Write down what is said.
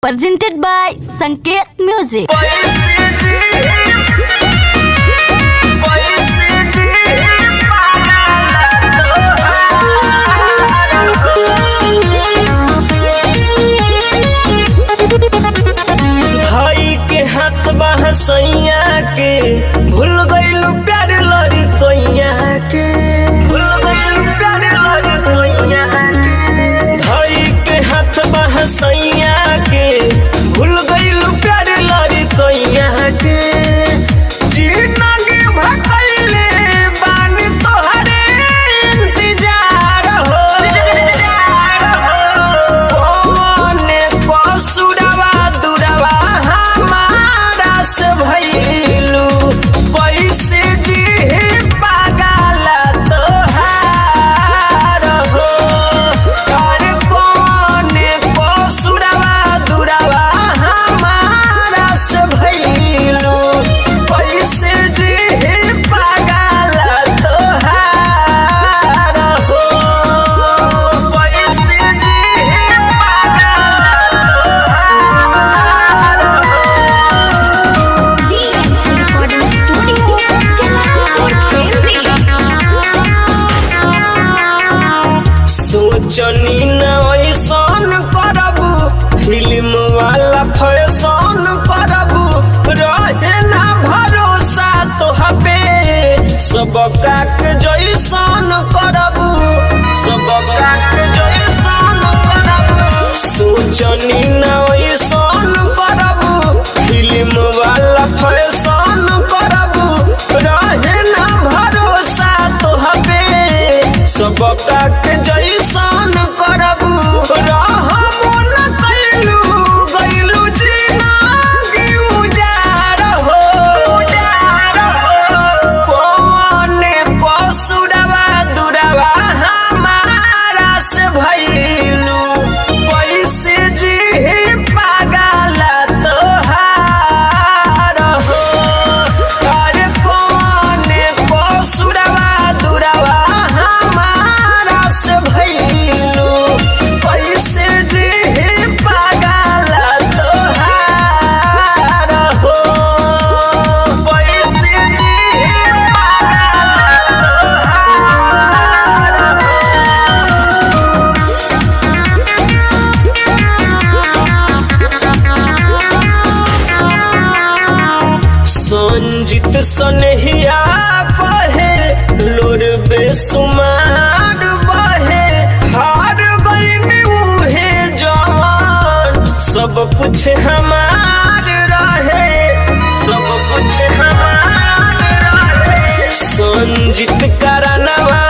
presented by Sanket Music. भाई के हाथ बहसैया के भूल गइलू प्यार लड़ी कोइया के भूल गइलू प्यार लड़ी कोइया के भाई के हाथ बहसैया के भूल गइलू प्यार लड़ी कोइया के जीना के भटैले बानी तोहरे इंतजार हो कोने पसुरवा दुरवा हमारा से भइलू कैसे जी पागल तोहार हो अरे कोने पसुरवा दुरवा हमारा से भइलू कैसे जी पागल तोहार हो कैसे जी Recording Studio, Jalalpur, Delhi. सोचनी न ऐसन करबू फिल्म वाला फैशन करबू रहे ना भरोसा तोहपे सब काक जैसन करबू सब काक जैसन करबू सोचनी न ऐसन करबू फिल्म वाला फैशन करबू रहे ना भरोसा तोहपे सब काक जैसन करबू रहबो न कैलू गइलू जीना उजार हो कोने कसुरवा दुरवा हमारा से भइलू कैसे जी पागल तोहार हो अरे कोने कसुरवा दुरवा हमारा से भइलू कैसे जी पागल तोहार हो कैसे जी संजित सनहिया कहे लोर बेसुमार बहे हार गईनी उहे जवान सब कुछ हमार रहे सब कुछ हमार रहे संजित करनवा